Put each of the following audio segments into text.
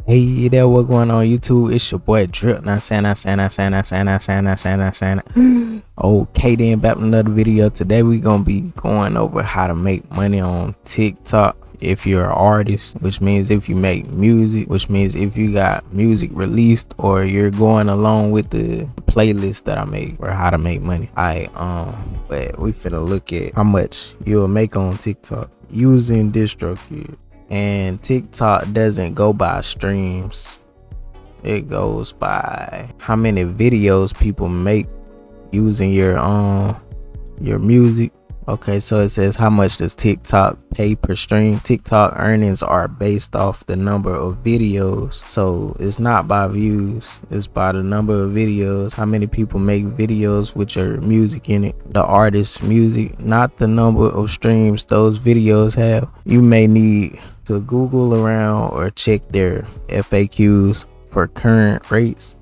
Hey there, what going on YouTube? It's your boy Drip. Okay, then back with another video. Today we gonna be going over how to make money on TikTok. If you're an artist, which means if you make music, which means if you got music released or you're going along with the playlist that I make, or how to make money. But we finna look at how much you'll make on TikTok using Distrokid. And TikTok doesn't go by streams, it goes by how many videos people make using your music. Okay, so it says how much does TikTok pay per stream. TikTok earnings are based off the number of videos, so it's not by views, it's by the number of videos, how many people make videos with your music in it, the artist's music, not the number of streams those videos have. You may need to Google around or check their FAQs for current rates.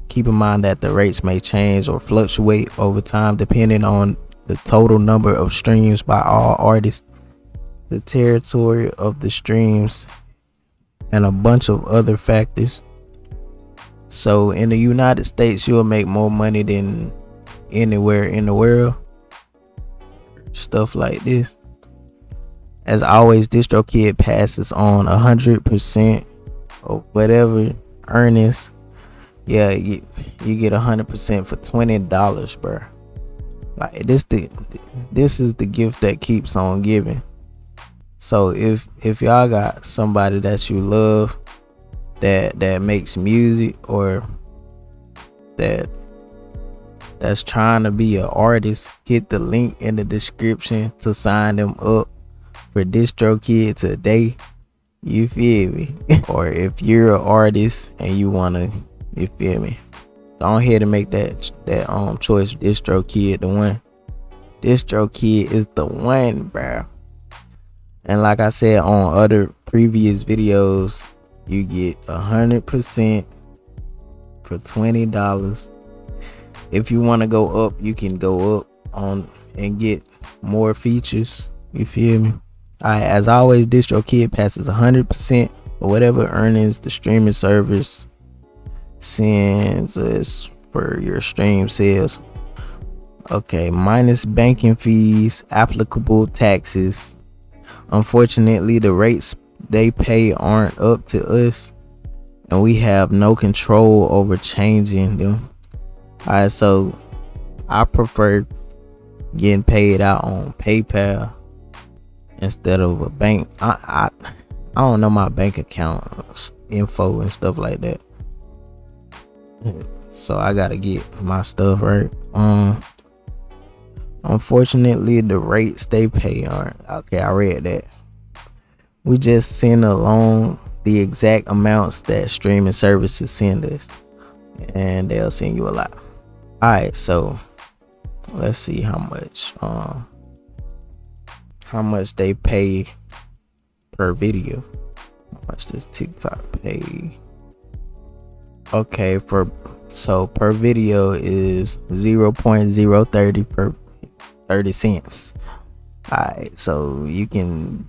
Keep in mind that the rates may change or fluctuate over time depending on the total number of streams by all artists, the territory of the streams, and a bunch of other factors. So in the United States, you'll make more money than anywhere in the world. Stuff like this. As always, Distrokid passes on 100% of whatever earnings. Yeah, you get 100% for $20, bro. Like this is the gift that keeps on giving. So if y'all got somebody that you love that makes music, or that's trying to be an artist, hit the link in the description to sign them up for Distrokid today. You feel me? Or if you're an artist and you wanna, you feel me, go ahead and make that choice. Distrokid the one. Distrokid is the one, bro. And like I said on other previous videos, you get 100% for $20. If you want to go up, you can go up on and get more features. You feel me? Alright, as always, Distrokid passes 100% of whatever earnings the streaming service sends us for your stream sales. Okay, minus banking fees, applicable taxes. Unfortunately, the rates they pay aren't up to us, and we have no control over changing them. Alright, so I prefer getting paid out on PayPal instead of a bank. I don't know my bank account info and stuff like that, so I gotta get my stuff right. Unfortunately, the rates they pay aren't okay. I read that. We just send along the exact amounts that streaming services send us, and they'll send you a lot. Alright, so let's see how much they pay per video. How much does TikTok pay? Okay, per video is 0.030 per 30 cents. Alright, so you can,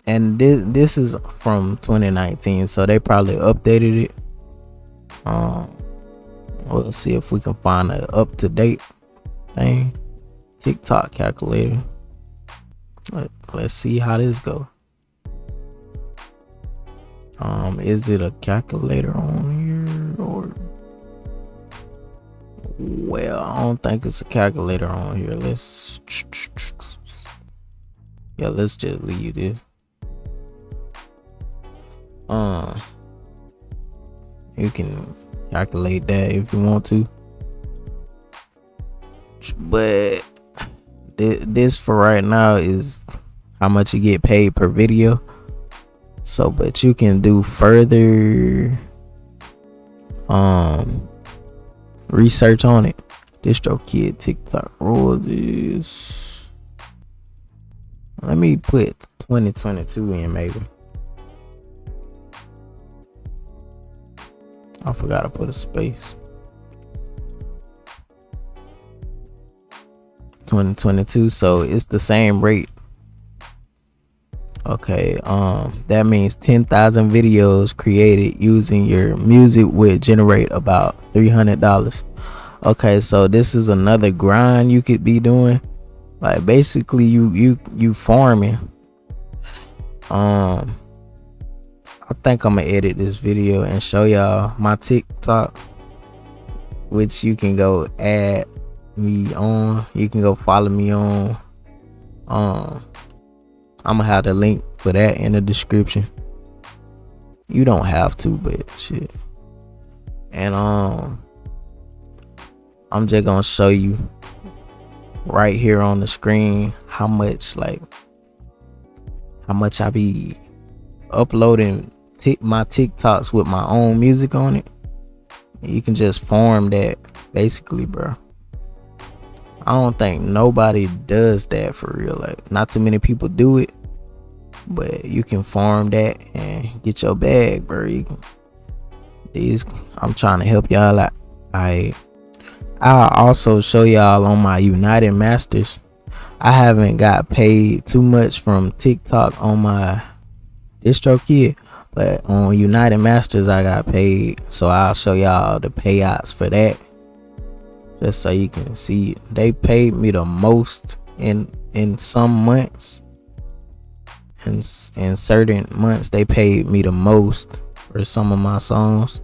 and this is from 2019, so they probably updated it. We'll see if we can find an up-to-date thing. TikTok calculator. Let's see how this go. Is it a calculator on here, or? Well, I don't think it's a calculator on here. Let's just leave this. You can calculate that if you want to, but this for right now is how much you get paid per video. So, but you can do further research on it. Distrokid TikTok royalties. Let me put 2022 in, maybe. I forgot to put a space. 2022, so it's the same rate Okay, that means 10,000 videos created using your music would generate about $300. Okay, so this is another grind you could be doing. Like basically you farming. I think I'm gonna edit this video and show y'all my TikTok, which you can go add me on. You can go follow me on. I'm gonna have the link for that in the description. You don't have to, but shit. And I'm just gonna show you right here on the screen how much I be uploading my TikToks with my own music on it. You can just farm that basically, bro. I don't think nobody does that for real. Like, not too many people do it, but you can farm that and get your bag, bro. I'm trying to help y'all out. I'll also show y'all on my United Masters. I haven't got paid too much from TikTok on my Distrokid, but on United Masters I got paid. So I'll show y'all the payouts for that, just so you can see. They paid me the most in some months. In certain months they paid me the most for some of my songs.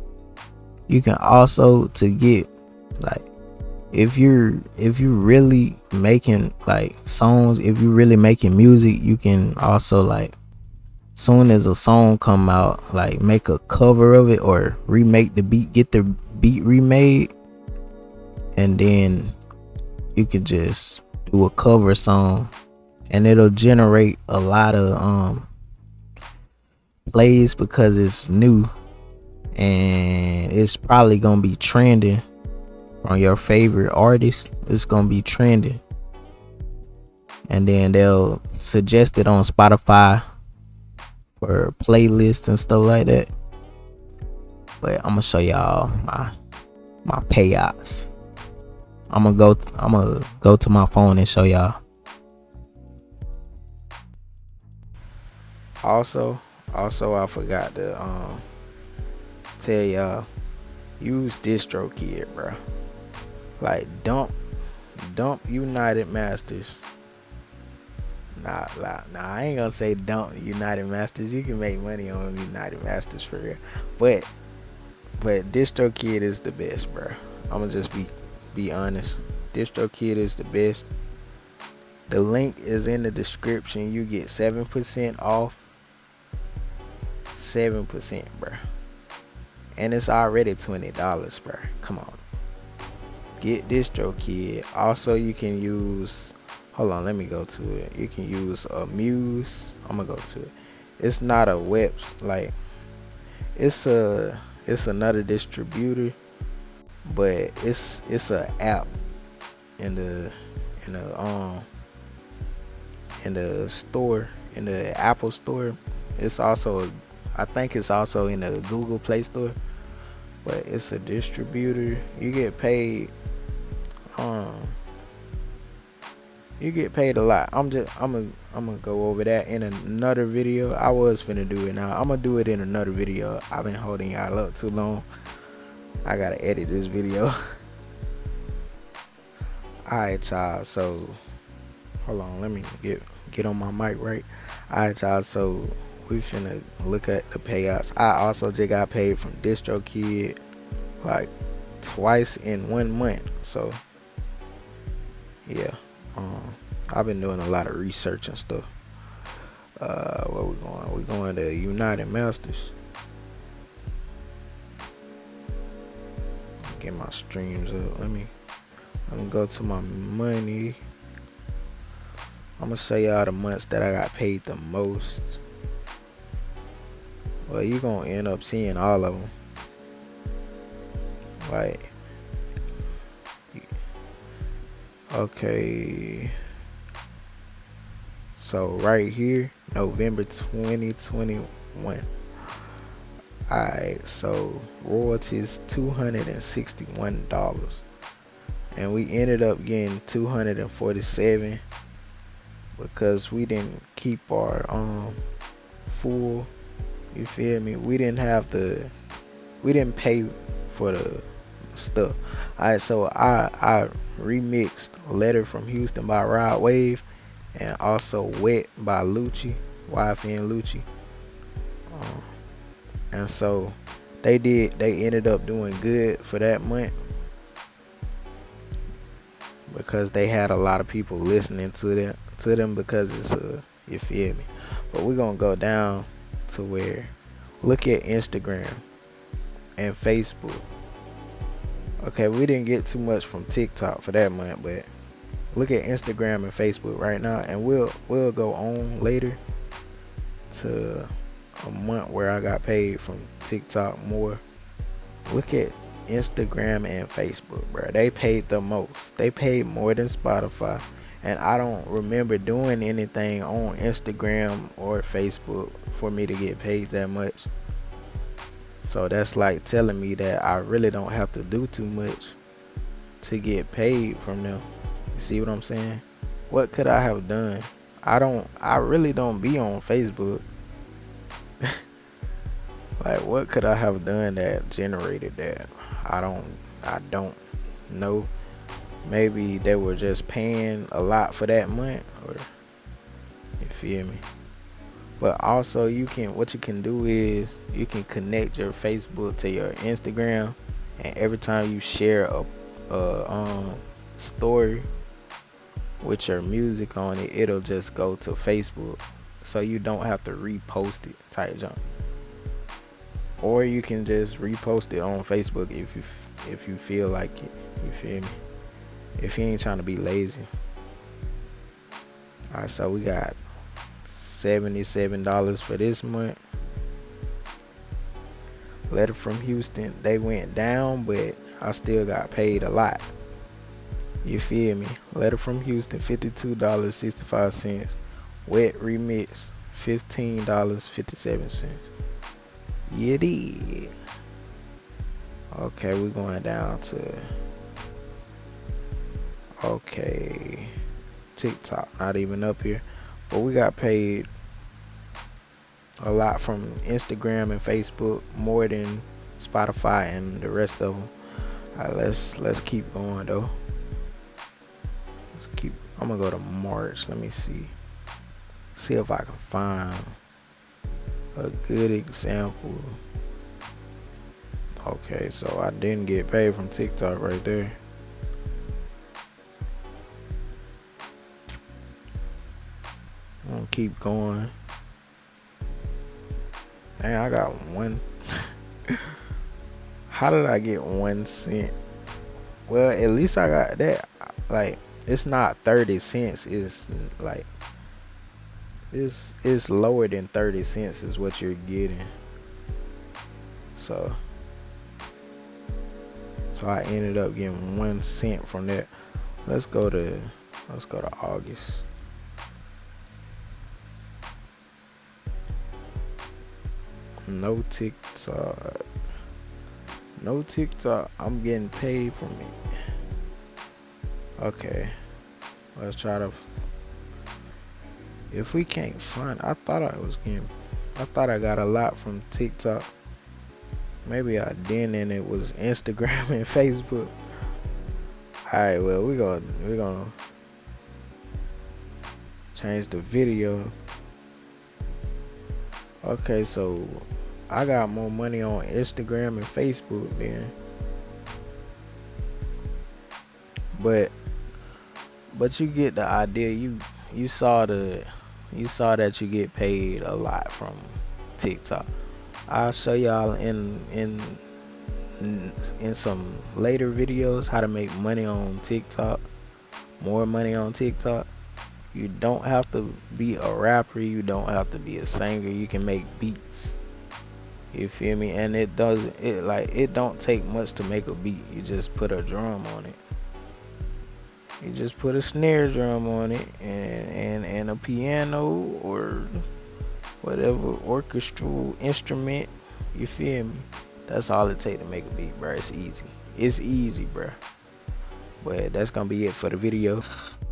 You can also, to get like, if you're really making like songs, if you're really making music, you can also, like, soon as a song come out, like, make a cover of it or remake the beat, get the beat remade, and then you can just do a cover song and it'll generate a lot of plays because it's new, and it's probably gonna be trending from your favorite artist. It's gonna be trending, and then they'll suggest it on Spotify for playlists and stuff like that. But I'm gonna show y'all my payouts. I'm gonna go to my phone and show y'all. Also I forgot to tell y'all, use Distrokid, bro. Like, dump United Masters. Nah, I ain't gonna say dump United Masters. You can make money on United Masters for real, but Distrokid is the best, bro. I'm gonna just be honest. Distrokid is the best. The link is in the description. You get 7% off. 7%, bro. And it's already $20, bro. Come on. Get Distrokid. Also, you can use, hold on, let me go to it. You can use Muse. I'm gonna go to it. It's not a like, it's another distributor, but it's a app in the store, in the Apple store. It's also, I think it's also in the Google Play Store, but it's a distributor. You get paid a lot. I'm gonna go over that in another video. I was finna do it now. I'm gonna do it in another video. I've been holding y'all up too long. I gotta edit this video. Alright, y'all, so hold on, let me get on my mic right. Alright, y'all, so we finna look at the payouts. I also just got paid from Distrokid like twice in 1 month. So yeah, I've been doing a lot of research and stuff. Where we going? We going to United Masters. Get my streams up. Let me go to my money. I'm gonna show y'all the months that I got paid the most. Well, you gonna end up seeing all of them. Like, okay, so right here, November 2021. Alright, so royalties $261, and we ended up getting 247 because we didn't keep our full. You feel me? We didn't pay for the stuff. Alright, so I remixed Letter from Houston by Rod Wave and also Wet by Lucci, YFN Lucci. And so they ended up doing good for that month because they had a lot of people listening to them because it's you feel me. But we're gonna go down to where, look at Instagram and Facebook. Okay, we didn't get too much from TikTok for that month, but look at Instagram and Facebook right now, and we'll go on later to a month where I got paid from TikTok more. Look at Instagram and Facebook, bro. They paid the most. They paid more than Spotify. And I don't remember doing anything on Instagram or Facebook for me to get paid that much. So that's like telling me that I really don't have to do too much to get paid from them. You see what I'm saying? What could I have done? I really don't be on Facebook. Like, what could I have done that generated that? I don't know. Maybe they were just paying a lot for that month, or you feel me? But also what you can do is you can connect your Facebook to your Instagram, and every time you share a story with your music on it, it'll just go to Facebook, so you don't have to repost it type jump. Or you can just repost it on Facebook if you feel like it. You feel me? If you ain't trying to be lazy. Alright, so we got $77 for this month. Letter from Houston, they went down, but I still got paid a lot. You feel me? Letter from Houston, $52.65. Wet remix, $15.57. Yeah, did. Okay, we're going down to TikTok, not even up here, but we got paid a lot from Instagram and Facebook, more than Spotify and the rest of them. Alright, let's keep going though. I'm gonna go to March. Let me see if I can find a good example. Okay, so I didn't get paid from TikTok right there. I'm gonna keep going. Dang, I got one. How did I get 1 cent? Well, at least I got that. Like, it's not 30 cents. It's like it's lower than 30 cents is what you're getting. So I ended up getting 1 cent from that. Let's go to August. No TikTok. I'm getting paid from it. Okay, let's try to. If we can't find, I thought I got a lot from TikTok. Maybe I didn't, and it was Instagram and Facebook. Alright, well, we're gonna change the video. Okay, so I got more money on Instagram and Facebook then. But you get the idea. You saw that you get paid a lot from TikTok. I'll show y'all in some later videos how to make money on TikTok. More money on TikTok. You don't have to be a rapper. You don't have to be a singer. You can make beats. You feel me? And it don't take much to make a beat. You just put a drum on it. You just put a snare drum on it and a piano or whatever orchestral instrument. You feel me? That's all it take to make a beat, bro. It's easy. It's easy, bro. But that's gonna be it for the video.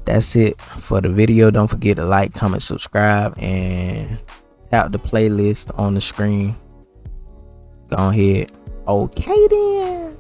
That's it for the video. Don't forget to like, comment, subscribe, and tap the playlist on the screen. Go ahead. Okay then.